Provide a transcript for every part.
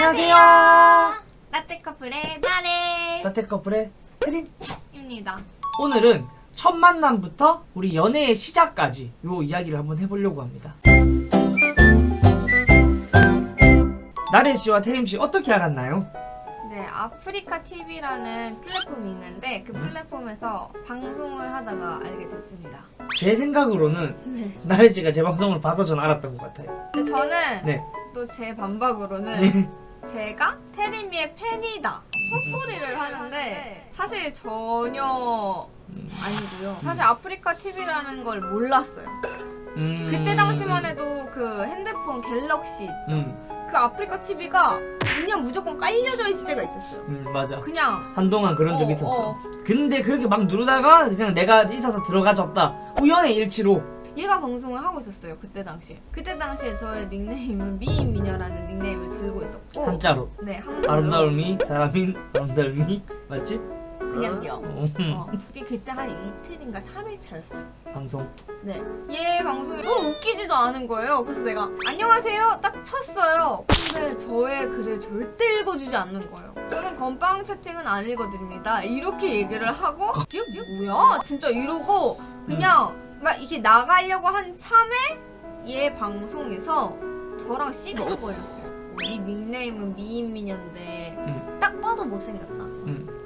안녕하세요. 라떼 커플의 나래 라떼 커플의 태림입니다. 오늘은 첫 만남부터 우리 연애의 시작까지 요 이야기를 한번 해보려고 합니다. 나래 씨와 태림 씨 어떻게 알았나요? 네, 아프리카 TV라는 플랫폼이 있는데 그 플랫폼에서 방송을 하다가 알게 됐습니다. 제 생각으로는 네. 나래 씨가 제 방송을 봐서 전 알았던 것 같아요. 근데 저는 네. 또 제 반박으로는 네. 제가 태림이의 팬이다 헛소리를 하는데 사실 전혀 아니고요. 사실 아프리카 TV라는 걸 몰랐어요. 그때 당시만 해도 그 핸드폰 갤럭시 있죠. 그 아프리카 TV가 그냥 무조건 깔려져 있을 때가 있었어요. 맞아. 그냥 한동안 그런 적이 있었어. 근데 그렇게 막 누르다가 그냥 내가 있어서 들어가졌다. 우연의 일치로. 얘가 방송을 하고 있었어요. 그때 당시에 저의 닉네임은 미인미녀라는 닉네임을 들고 있었고 한자로. 네, 한글로. 아름다울 미, 사람인 아름다울 미. 맞지? 그냥요. 그때 한 이틀인가 3일 차였어요. 방송. 네. 얘 방송이 너무 웃기지도 않은 거예요. 그래서 내가 안녕하세요 딱 쳤어요. 근데 저의 글을 절대 읽어주지 않는 거예요. 저는 건빵 채팅은 안 읽어드립니다. 이렇게 얘기를 하고 이게 뭐야? 진짜 이러고 그냥 막 이렇게 나가려고 한 참에 얘 방송에서 저랑 시비가 걸렸어요. 네 닉네임은 미인미녀인데 딱 봐도 못생겼다.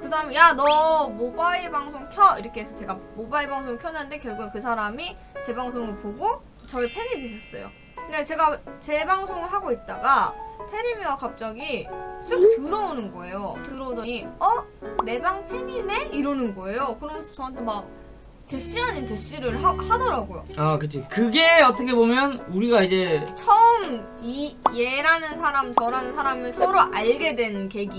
그 사람이 야 너 모바일 방송 켜 이렇게 해서 제가 모바일 방송을 켰는데 결국 그 사람이 제 방송을 보고 저의 팬이 되셨어요. 근데 제가 제 방송을 하고 있다가 태림이가 갑자기 쓱 들어오는 거예요. 들어오더니 내 방 팬이네? 이러는 거예요. 그러면서 저한테 막 대시 아닌 대시를 하더라고요. 아, 그치. 그게 어떻게 보면 우리가 이제 처음 얘라는 사람 저라는 사람을 서로 알게 된 계기.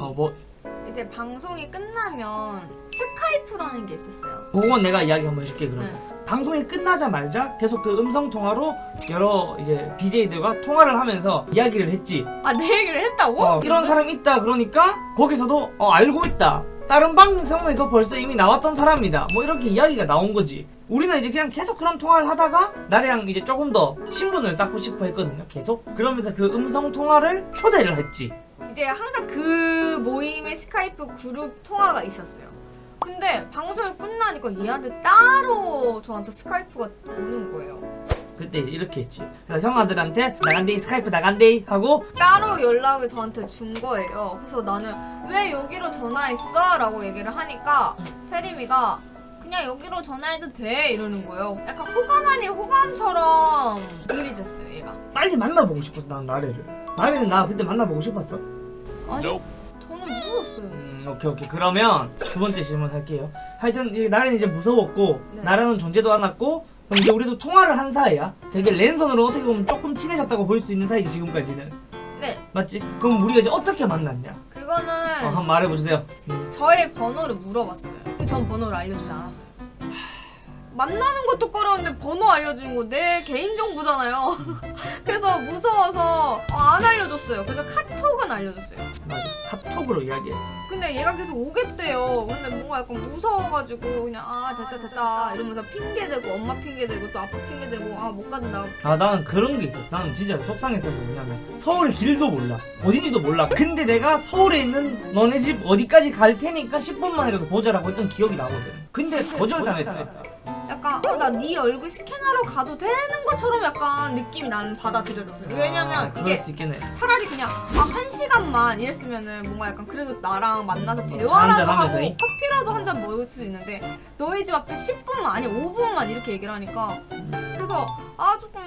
이제 방송이 끝나면 스카이프라는 게 있었어요. 그건 내가 이야기 한번 해줄게. 그러면 네. 방송이 끝나자마자 계속 그 음성 통화로 여러 이제 BJ들과 통화를 하면서 이야기를 했지. 아, 내 얘기를 했다고? 이런 사람이 있다 그러니까 거기서도 알고 있다. 다른 방송에서 벌써 이미 나왔던 사람이다. 뭐 이렇게 이야기가 나온 거지. 우리는 이제 그냥 계속 그런 통화를 하다가 나래랑 이제 조금 더 친분을 쌓고 싶어 했거든요. 계속. 그러면서 그 음성 통화를 초대를 했지. 이제 항상 그 모임의 스카이프 그룹 통화가 있었어요. 근데 방송이 끝나니까 얘한테 따로 저한테 스카이프가 오는 거예요. 그때 이제 이렇게 했지. 그래서 형아들한테 나간데이 스카이프 나간데이 하고 따로 연락을 저한테 준 거예요. 그래서 나는 왜 여기로 전화했어? 라고 얘기를 하니까 태림이가 그냥 여기로 전화해도 돼 이러는 거예요. 약간 호감 아닌 호감처럼 들이댔어요 얘가. 빨리 만나보고 싶었어. 난 나래를. 나래는 나 그때 만나보고 싶었어. 아니 저는 무서웠어요. 오케이. 그러면 두 번째 질문 할게요. 하여튼 이 나래는 이제 무서웠고 네. 나라는 존재도 않았고 그럼 이제 우리도 통화를 한 사이야. 되게 랜선으로 어떻게 보면 조금 친해졌다고 볼 수 있는 사이지 지금까지는. 네. 맞지? 그럼 우리가 이제 어떻게 만났냐? 그거는 한번 말해보세요. 저의 번호를 물어봤어요. 근데 전 번호를 알려주지 않았어요. 만나는 것도 꺼려는데 번호 알려주는 거 내 개인정보잖아요. 그래서 무서워서 안 알려줬어요. 그래서 카톡은 알려줬어요. 맞아. 카톡으로 이야기했어. 근데 얘가 계속 오겠대요. 근데 뭔가 약간 무서워가지고 그냥 됐다 이러면서 핑계대고 엄마 핑계대고 또 아빠 핑계대고 못 간다. 나는 그런 게 있어. 나는 진짜 속상했던 게 뭐냐면 서울의 길도 몰라. 어딘지도 몰라. 근데 내가 서울에 있는 너네 집 어디까지 갈 테니까 10분만이라도 보자라고 했던 기억이 나거든. 근데 거절당했다. 약간 나 네 얼굴 스캔하러 가도 되는 것처럼 약간 느낌이 나는 받아들여졌어요. 왜냐면 그럴 이게 수 있겠네. 차라리 그냥 1시간만 이랬으면은 뭔가 약간 그래도 나랑 만나서 차 대화라도 한잔 하고 하면서 커피라도 한 잔 먹을 수 있는데 너희 집 앞에 10분만 아니 5분만 이렇게 얘기를 하니까 그래서 조금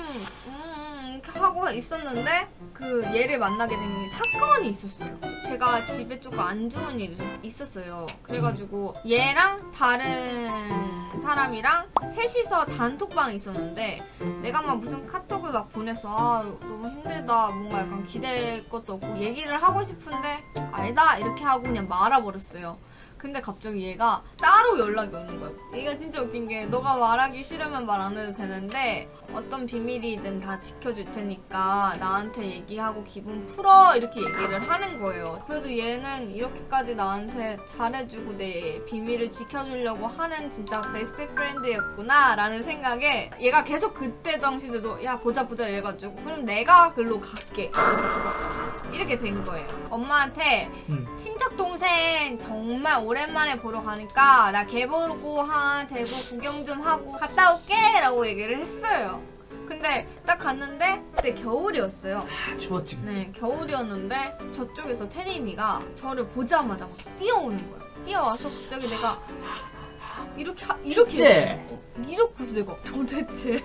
이렇게 하고 있었는데 그 얘를 만나게 된 사건이 있었어요. 제가 집에 조금 안 좋은 일이 있었어요. 그래가지고 얘랑 다른 사람이랑 셋이서 단톡방이 있었는데 내가 막 무슨 카톡을 막 보냈어. 너무 힘들다. 뭔가 약간 기댈 것도 없고 얘기를 하고 싶은데 아니다 이렇게 하고 그냥 말아버렸어요. 근데 갑자기 얘가 따로 연락이 오는 거예요. 얘가 진짜 웃긴 게 너가 말하기 싫으면 말 안 해도 되는데 어떤 비밀이든 다 지켜줄 테니까 나한테 얘기하고 기분 풀어 이렇게 얘기를 하는 거예요. 그래도 얘는 이렇게까지 나한테 잘해주고 내 비밀을 지켜주려고 하는 진짜 베스트 프렌드였구나 라는 생각에 얘가 계속 그때 당시에도 야 보자 이래가지고 그럼 내가 글로 갈게 이렇게 된 거예요. 엄마한테 친척 동생 정말 오랜만에 보러 가니까 나 걔 보고 한 대구 구경 좀 하고 갔다 올게 라고 얘기를 했어요. 근데 딱 갔는데 그때 겨울이었어요. 아, 추웠지. 네, 겨울이었는데 저쪽에서 태림이가 저를 보자마자 막 뛰어오는 거야. 뛰어와서 갑자기 내가 이렇게 해서 내가 도대체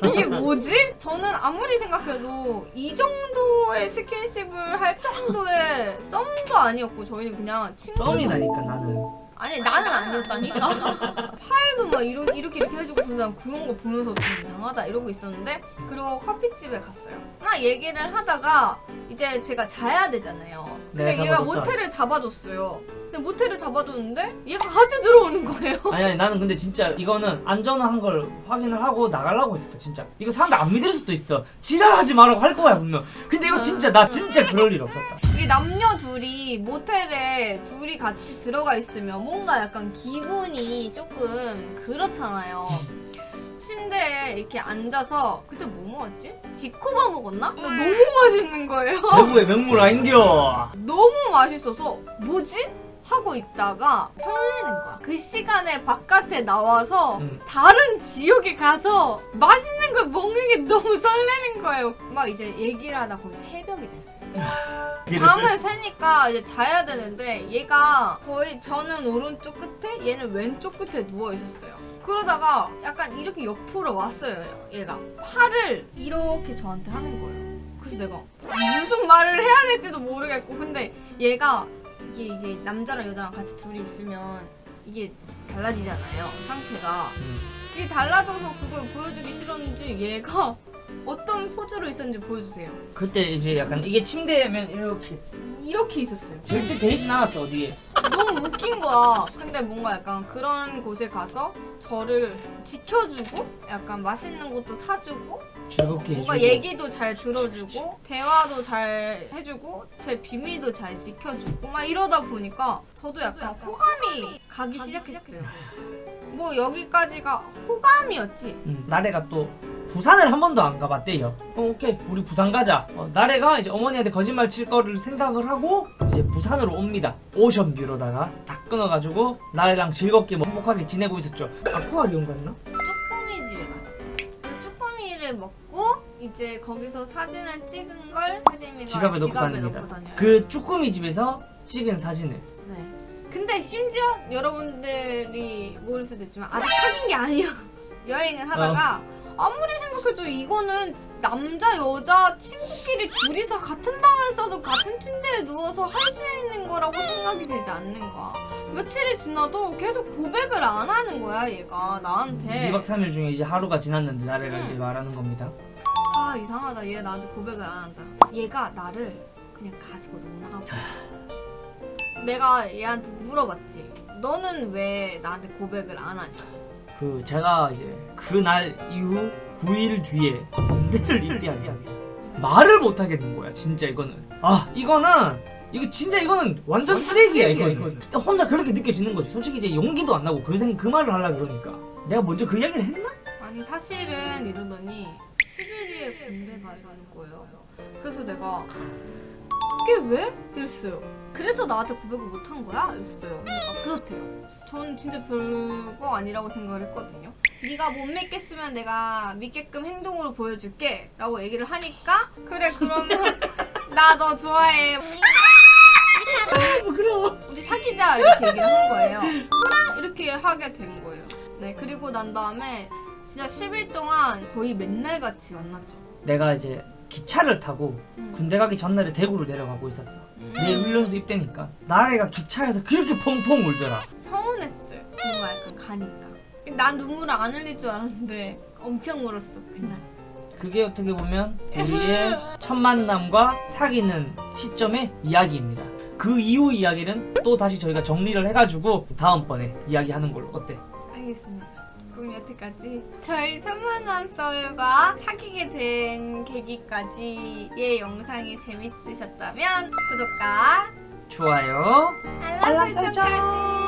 이게 뭐지? 저는 아무리 생각해도 이 정도의 스킨십을 할 정도의 썸도 아니었고 저희는 그냥 친구죠. 썸이라니까 나는. 아니 나는 아니었다니까. 팔도 막 이렇게 해주고 난 그런 거 보면서 좀 이상하다 이러고 있었는데 그리고 커피집에 갔어요. 막 얘기를 하다가 이제 제가 자야 되잖아요. 근데 네, 얘가 잡아줬다. 모텔을 잡아줬어요. 근데 모텔을 잡아줬는데 얘가 같이 들어오는 거예요. 아니 나는 근데 진짜 이거는 안전한 걸 확인을 하고 나가려고 했었다 진짜. 이거 사람들 안 믿을 수도 있어. 지랄하지 말라고 할 거야 분명. 근데 이거 진짜 나 진짜 그럴 일 없었다. 이게 남녀 둘이 모텔에 둘이 같이 들어가 있으면 뭔가 약간 기분이 조금 그렇잖아요. 침대에 이렇게 앉아서 그때 뭐 먹었지? 지코바 먹었나? 너무 맛있는 거예요. 대구의 명물 아인겨. 너무 맛있어서 뭐지? 하고 있다가 설레는 거야. 그 시간에 바깥에 나와서 다른 지역에 가서 맛있는 걸 먹는 게 너무 설레는 거예요. 막 이제 얘기를 하다 거의 새벽이 됐어요. 밤을 새니까 이제 자야 되는데 얘가 거의 저는 오른쪽 끝에 얘는 왼쪽 끝에 누워 있었어요. 그러다가 약간 이렇게 옆으로 왔어요. 얘가 팔을 이렇게 저한테 하는 거예요. 그래서 내가 무슨 말을 해야 될지도 모르겠고 근데 얘가 이게 이제 남자랑 여자랑 같이 둘이 있으면 이게 달라지잖아요. 상태가. 이게 달라져서 그걸 보여주기 싫었는지 얘가 어떤 포즈로 있었는지 보여주세요. 그때 이제 약간 이게 침대면 이렇게 있었어요. 절대 데이진 않았어 어디에. 너무 웃긴 거야. 근데 뭔가 약간 그런 곳에 가서 저를 지켜주고 약간 맛있는 것도 사주고 즐겁게 해주고 뭔가 얘기도 잘 들어주고 대화도 잘 해주고 제 비밀도 잘 지켜주고 막 이러다 보니까 저도 약간 호감이 가기 시작했어요. 뭐 여기까지가 호감이었지. 나래가 또 부산을 한 번도 안 가봤대요. 오케이 우리 부산 가자. 나래가 이제 어머니한테 거짓말 칠 거를 생각을 하고 이제 부산으로 옵니다. 오션뷰로다가 딱 끊어가지고 나래랑 즐겁게 행복하게 지내고 있었죠. 아쿠아리움 갔나? 쭈꾸미 집에 갔어요. 그 쭈꾸미를 먹고 이제 거기서 사진을 찍은 걸 태림이가 지갑에 넣고 다닙니다. 그 쭈꾸미 집에서 찍은 사진을. 네. 근데 심지어 여러분들이 모를 수도 있지만 아직 사귄 게 아니야. 여행을 하다가 아무리 생각해도 이거는 남자 여자 친구끼리 둘이서 같은 방을 써서 같은 침대에 누워서 할 수 있는 거라고 생각이 되지 않는 거야. 며칠이 지나도 계속 고백을 안 하는 거야 얘가 나한테. 2박 3일 중에 이제 하루가 지났는데 나래가 이제 말하는 겁니다. 아 이상하다 얘 나한테 고백을 안 한다. 얘가 나를 그냥 가지고 놀나 봐. 내가 얘한테 물어봤지. 너는 왜 나한테 고백을 안 하냐? 그 제가 이제 그날 이후 9일 뒤에 군대를 입대하게 말을 못 하겠는 거야 진짜 이거는. 이거 진짜 이거는 완전 쓰레기야 이거는. 혼자 그렇게 느껴지는 거지. 솔직히 이제 용기도 안 나고 그 말을 하려고 그러니까. 내가 먼저 그 이야기를 했나? 아니 사실은 이러더니 11일에 군대가 이러는 거예요. 그래서 내가 그게 왜? 이랬어요. 그래서 나한테 고백을 못 한 거야? 이랬어요. 내가 그렇대요. 전 진짜 별거 아니라고 생각을 했거든요. 네가 못 믿겠으면 내가 믿게끔 행동으로 보여줄게 라고 얘기를 하니까 그래 그러면 나 너 좋아해 부끄러워. 우리 사귀자 이렇게 얘기를 한 거예요. 그래 이렇게 하게 된 거예요. 네 그리고 난 다음에 진짜 10일 동안 거의 맨날 같이 만났죠. 내가 이제 기차를 타고 군대 가기 전날에 대구를 내려가고 있었어. 내일 훈련소 입대니까 나래가 기차에서 그렇게 펑펑 울더라. 서운했어요. 뭔가 약간 가니까. 난 눈물을 안 흘릴 줄 알았는데 엄청 울었어 그날. 그게 어떻게 보면 우리의 첫 만남과 사귀는 시점의 이야기입니다. 그 이후 이야기는 또 다시 저희가 정리를 해가지고 다음번에 이야기하는 걸로. 어때? 알겠습니다. 그럼 여태까지 저희 첫 만남 썰과 사귀게 된 계기까지의 영상이 재밌으셨다면 구독과 좋아요. 알람 설정까지